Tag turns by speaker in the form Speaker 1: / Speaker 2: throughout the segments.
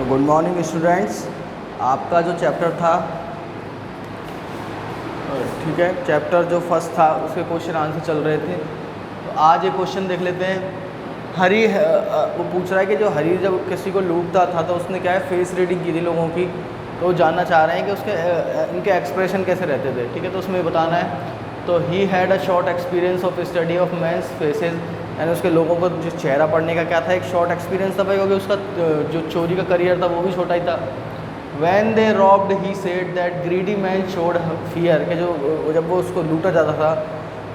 Speaker 1: तो good morning students. आपका जो चैप्टर था, ठीक है, चैप्टर जो फर्स्ट था उसके क्वेश्चन आंसर चल रहे थे। तो आज एक क्वेश्चन देख लेते हैं। हरी वो पूछ रहा है कि जो हरी जब किसी को लूटता था तो उसने क्या है फेस रीडिंग की थी लोगों की। तो वो जानना चाह रहे हैं कि उसके इनके एक्सप्रेशन कैसे रहते थे। ठीक है, तो उसमें बताना है। तो he had a short experience of study of man's faces, यानी उसके लोगों को जो चेहरा पढ़ने का क्या था, एक शॉर्ट एक्सपीरियंस था भाई, क्योंकि उसका जो चोरी का करियर था वो भी छोटा ही था। When they robbed he said that greedy man showed fear, कि जो जब वो उसको लूटा जाता था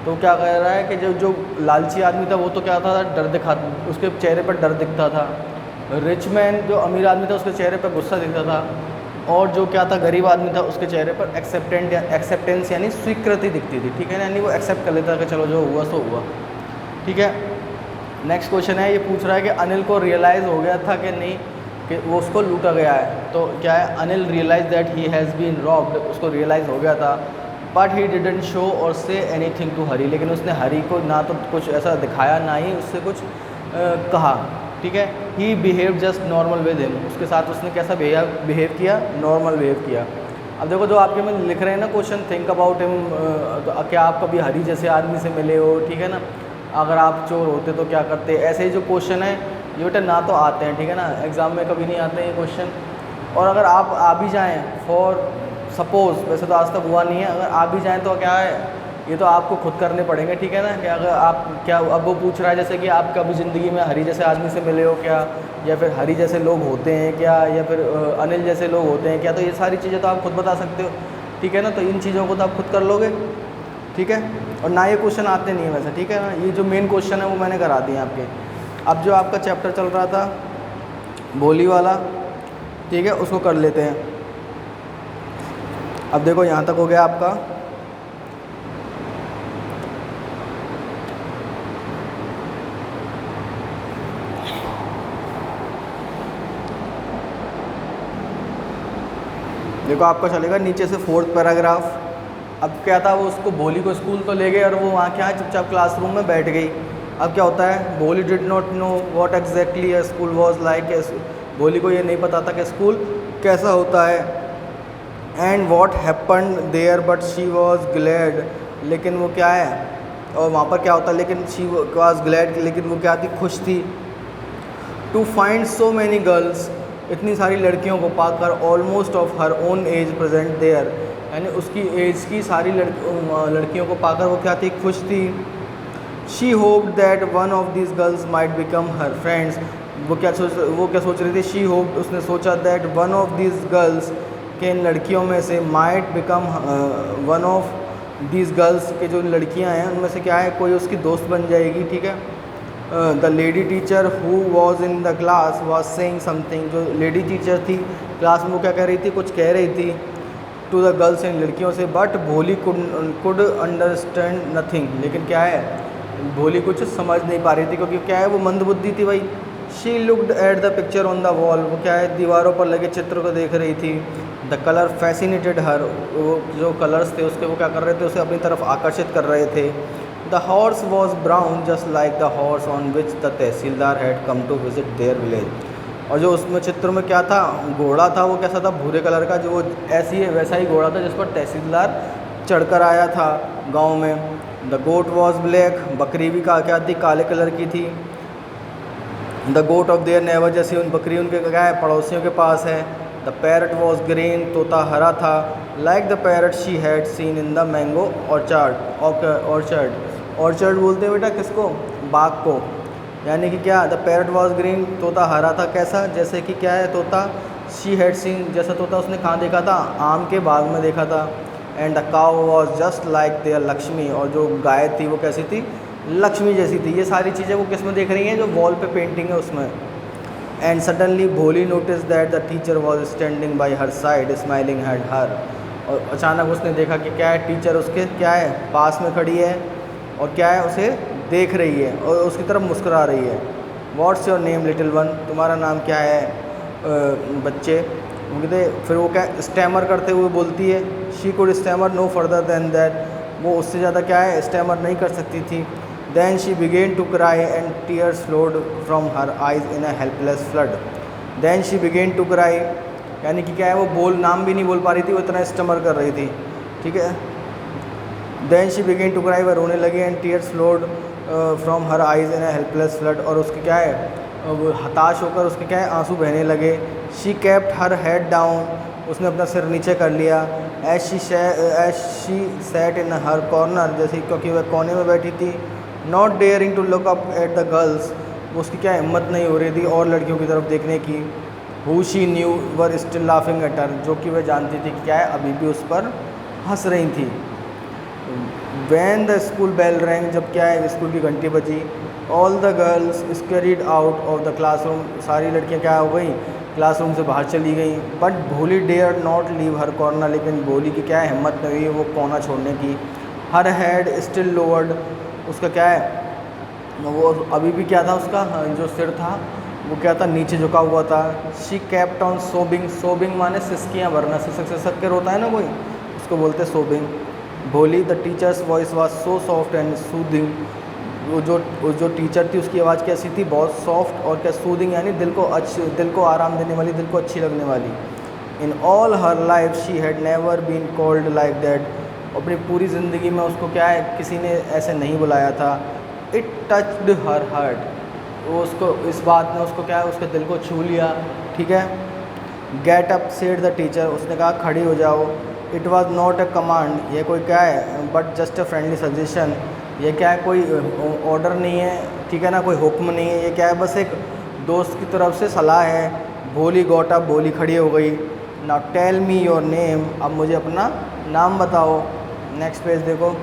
Speaker 1: तो क्या कह रहा है कि जो लालची आदमी था वो तो क्या था, डर दिखा, उसके चेहरे पर डर दिखता था। रिच मैन जो अमीर आदमी था उसके चेहरे पर गुस्सा दिखता था। और जो क्या था गरीब आदमी था उसके चेहरे पर एक्सेप्टेंस यानी स्वीकृति दिखती थी। ठीक है, यानी वो एक्सेप्ट कर लेता था कि चलो जो हुआ सो हुआ। ठीक है, नेक्स्ट क्वेश्चन है, ये पूछ रहा है कि अनिल को रियलाइज़ हो गया था कि नहीं कि वो उसको लूटा गया है। तो क्या है, Anil realise that he has been robbed, उसको रियलाइज़ हो गया था। बट ही डिडंट शो और से एनीथिंग टू हरी, लेकिन उसने हरी को ना तो कुछ ऐसा दिखाया ना ही उससे कुछ कहा। ठीक है, he behave just normal with him, उसके साथ उसने कैसा बिहेव किया, नॉर्मल बिहेव किया। अब देखो जो आपके में लिख रहे हैं ना क्वेश्चन, थिंक अबाउट हिम, तो क्या आप कभी हरी जैसे आदमी से मिले हो। ठीक है ना, अगर आप चोर होते तो क्या करते, ऐसे ही जो क्वेश्चन है ये बेटा ना तो आते हैं। ठीक है ना, एग्ज़ाम में कभी नहीं आते हैं ये क्वेश्चन। और अगर आप आ भी जाएँ, फॉर सपोज़, वैसे तो आज तक हुआ नहीं है, अगर आ भी जाएँ तो क्या है, ये तो आपको खुद करने पड़ेंगे। ठीक है ना, कि अगर आप क्या, अब वो पूछ रहा है जैसे कि आप कभी ज़िंदगी में हरी जैसे आदमी से मिले हो क्या, या फिर हरी जैसे लोग होते हैं क्या, या फिर अनिल जैसे लोग होते हैं क्या, तो ये सारी चीज़ें तो आप खुद बता सकते हो। ठीक है ना, तो इन चीज़ों को तो आप खुद कर लोगे। ठीक है, और ना ये क्वेश्चन आते नहीं है वैसे। ठीक है ना, ये जो मेन क्वेश्चन है वो मैंने करा दिए आपके। अब जो आपका चैप्टर चल रहा था बोली वाला, ठीक है, उसको कर लेते हैं। अब देखो यहाँ तक हो गया आपका। देखो आपका चलेगा नीचे से 4th पैराग्राफ। अब क्या था, वो उसको भोली को स्कूल तो ले गए और वो वहाँ क्या है चुपचाप क्लासरूम में बैठ गई। अब क्या होता है, भोली did not know what exactly a school was like, भोली को ये नहीं पता था कि स्कूल कैसा होता है। And what happened there but she was glad, लेकिन वो क्या है, और वहाँ पर क्या होता है, लेकिन शी वाज ग्लैड, लेकिन वो क्या थी, खुश थी। To find so many girls, इतनी सारी लड़कियों को पाकर, almost of her own age present there, यानी उसकी एज की सारी लड़कियों को पाकर वो क्या थी, खुश थी। She hoped that one of this girls might become her friends, वो क्या सोच रही थी, शी होप्ड, उसने सोचा, that one of this girls, के इन लड़कियों में से, might become one of this girls, के जो लड़कियां हैं उनमें से क्या है, कोई उसकी दोस्त बन जाएगी। ठीक है, the lady teacher who was in the class was saying something, जो लेडी टीचर थी क्लास में वो क्या कह रही थी, कुछ कह रही थी टू द गर्ल्स, इन लड़कियों से। बट भोली कुड अंडरस्टैंड नथिंग, लेकिन क्या है, भोली कुछ समझ नहीं पा रही थी, क्योंकि क्या है वो मंदबुद्धि थी भाई। She looked at the picture on the wall, वो क्या है दीवारों पर लगे चित्र को देख रही थी। द कलर फैसिनेटेड हर, वो जो कलर्स थे उसके वो क्या कर रहे थे, उसे अपनी तरफ आकर्षित कर रहे थे। The horse was brown just like the horse on which the tehsildar had come to visit their village, और जो उसमें चित्र में क्या था, घोड़ा था, वो कैसा था, भूरे कलर का, जो वो ऐसी है वैसा ही घोड़ा था जिस पर तहसीलदार चढ़कर आया था गांव में। द गोट वॉज ब्लैक, बकरी भी क्या थी, काले कलर की थी। The goat of their neighbour, जैसे उन बकरी उनके क्या है पड़ोसियों के पास है। द पैरट वॉज ग्रीन, तोता हरा था। Like the parrot she had seen in the mango orchard, orchard बोलते हैं बेटा किसको, बाग को। यानी कि क्या, द पैरट वॉज ग्रीन, तोता हरा था, कैसा, जैसे कि क्या है तोता, शी हैड सीन, जैसा तोता उसने कहाँ देखा था, आम के बाग में देखा था। And the cow was just like their Lakshmi, और जो गाय थी वो कैसी थी, लक्ष्मी जैसी थी। ये सारी चीज़ें वो किस में देख रही हैं, जो वॉल पे पेंटिंग है उसमें। एंड सडनली भोली notice that the teacher was standing by her side smiling at her, और अचानक उसने देखा कि क्या है, टीचर उसके क्या है पास में खड़ी है और क्या है उसे देख रही है और उसकी तरफ मुस्कुरा रही है। What's your name little one, तुम्हारा नाम क्या है बच्चे। फिर वो क्या स्टैमर करते हुए बोलती है, she could stammer no further than that, वो उससे ज़्यादा क्या है स्टैमर नहीं कर सकती थी। Then she began to cry and tears flowed from her eyes in a helpless flood. Then she began to cry, यानी कि क्या है वो नाम भी नहीं बोल पा रही थी, वो इतना स्टमर कर रही थी, ठीक है। Then she began to cry, वह रोने लगी, and tears flowed from her eyes in a helpless flood, और उसके क्या है वो हताश होकर उसके क्या है आंसू बहने लगे। She kept her head down, उसने अपना सिर नीचे कर लिया। As she sat in her corner, जैसे क्योंकि वह कोने में बैठी थी। Not daring to look up at the girls, उसकी क्या हिम्मत नहीं हो रही थी और लड़कियों की तरफ देखने की। Who she knew were still laughing at her, जो कि वह जानती थी कि क्या है अभी भी उस पर हंस रही थी। When the school bell rang, जब क्या है स्कूल की घंटी बजी। All the girls scurried out of the classroom, सारी लड़कियां क्या हो गई क्लासरूम से बाहर चली गई। But Bholi dare not leave her corner, लेकिन भोली की क्या है हिम्मत नहीं हुई वो कोना छोड़ने की। हर हेड स्टिल लोवर्ड, उसका क्या है वो अभी भी क्या था उसका जो सिर था वो क्या था नीचे झुका हुआ था। शी केप्ट ऑन सोबिंग, सोबिंग माने सिसकियाँ भरना, सिसक के रोता है ना कोई, उसको बोलते सोबिंग। भोली the teachers voice was so soft and soothing, वो जो टीचर थी उसकी आवाज़ कैसी थी, बहुत सॉफ्ट और क्या सूदिंग, यानी दिल को आराम देने वाली, दिल को अच्छी लगने वाली। In all her life she had never been called like that, अपनी पूरी ज़िंदगी में उसको क्या है किसी ने ऐसे नहीं बुलाया था। इट टच्ड हर हार्ट, वो उसको इस बात ने उसको क्या है उसके दिल को छू लिया, ठीक है। Get up said the teacher, उसने कहा खड़ी हो जाओ। It was not a command, ये कोई क्या है but just a friendly suggestion, ये क्या है कोई ऑर्डर नहीं है, ठीक है ना, कोई हुक्म नहीं है, ये क्या है बस एक दोस्त की तरफ से सलाह है। भोली गॉट अप, भोली खड़ी हो गई। Now tell me your name, अब मुझे अपना नाम बताओ। नेक्स्ट पेज देखो।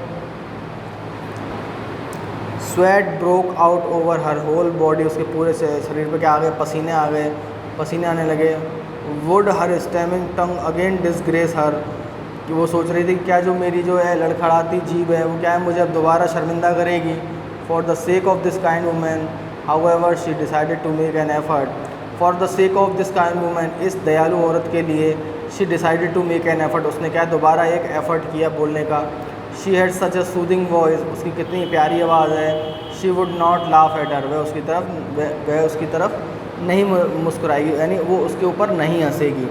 Speaker 1: Sweat broke out over her whole body, उसके पूरे से शरीर पे क्या आ गए पसीने आ गए, पसीने आने लगे। Would her stammering tongue again disgrace her, कि वो सोच रही थी क्या जो मेरी जो है लड़खड़ाती जीभ है वो क्या है मुझे अब दोबारा शर्मिंदा करेगी। For the sake of this kind women however she decided to make an effort, for the sake of this kind women, इस दयालु औरत के लिए। She decided to make an effort, उसने क्या दोबारा एक एफर्ट किया बोलने का। She had such a soothing voice, उसकी कितनी प्यारी आवाज़ है। She would not laugh at her, वह उसकी तरफ नहीं मुस्कुराएगी, यानी वो उसके ऊपर नहीं हंसेगी।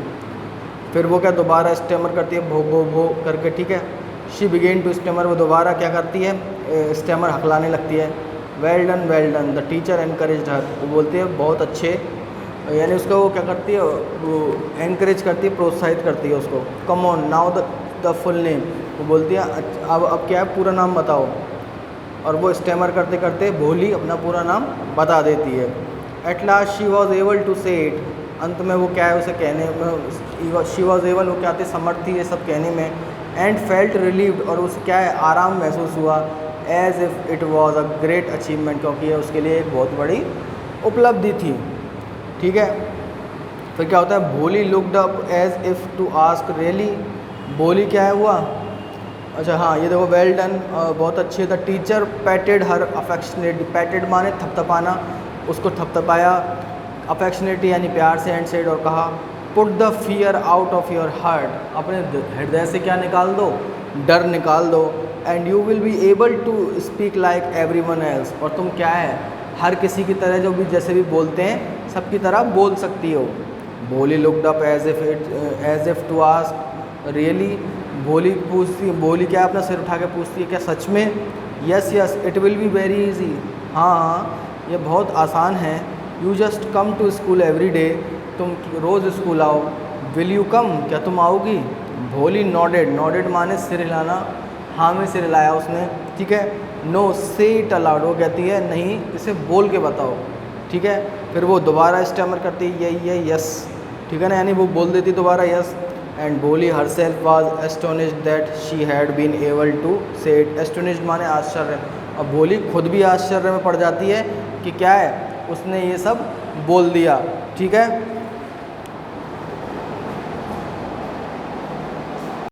Speaker 1: फिर वो क्या दोबारा स्टेमर करती है भो करके, ठीक है। शी बिगेन टू स्टेमर, वो दोबारा क्या करती है स्टेमर हकलाने लगती है। Well done the teacher encouraged her, वो बोलती है बहुत अच्छे, यानी उसको वो क्या करती है वो एनकरेज करती है, प्रोत्साहित करती है उसको। Come on now the full name, वो बोलती है अब क्या है पूरा नाम बताओ, और वो स्टेमर करते करते भोली अपना पूरा नाम बता देती है। At last she was able to say it, अंत में वो क्या है उसे कहने में, शी वॉज एबल, वो क्या थी समर्थ थी ये सब कहने में। एंड फेल्ट रिलीव्ड, और उसे क्या है आराम महसूस हुआ। As if it was a great achievement, क्योंकि ये उसके लिए एक बहुत बड़ी उपलब्धि थी, ठीक है। फिर क्या होता है Bholi looked up as if to ask really, Bholi क्या है हुआ, अच्छा हाँ ये देखो वेल डन, बहुत अच्छी। द टीचर पैटेड हर अफेक्शनेटली, पैटेड माने थपथपाना, उसको थपथपाया। अफेक्शनेटली यानी प्यार से, एंड सेड, और कहा put the fear out of your heart, अपने हृदय से क्या निकाल दो, डर निकाल दो। And you will be able to speak like everyone else, और तुम क्या है हर किसी की तरह जो भी जैसे भी बोलते हैं सबकी तरह बोल सकती हो। Bholi looked up as if to ask really, Bholi क्या अपना सिर उठा के पूछती है क्या सच में। Yes it will be very easy, हाँ ये बहुत आसान है। You just come to school every day, तुम रोज़ स्कूल आओ। विल यू कम, क्या तुम आओगी। भोली नॉडेड माने सिर हिलाना, हाँ में सिर हिलाया उसने, ठीक है। नो से इट अलाउड, वो कहती है नहीं इसे बोल के बताओ, ठीक है। फिर वो दोबारा स्टैमर करती है ये यस, ठीक है ना, यानी वो बोल देती दोबारा yes. And Bholi herself was astonished that she had been able to say it, astonished माने आश्चर्य। अब भोली खुद भी आश्चर्य में पड़ जाती है कि क्या है उसने ये सब बोल दिया, ठीक है।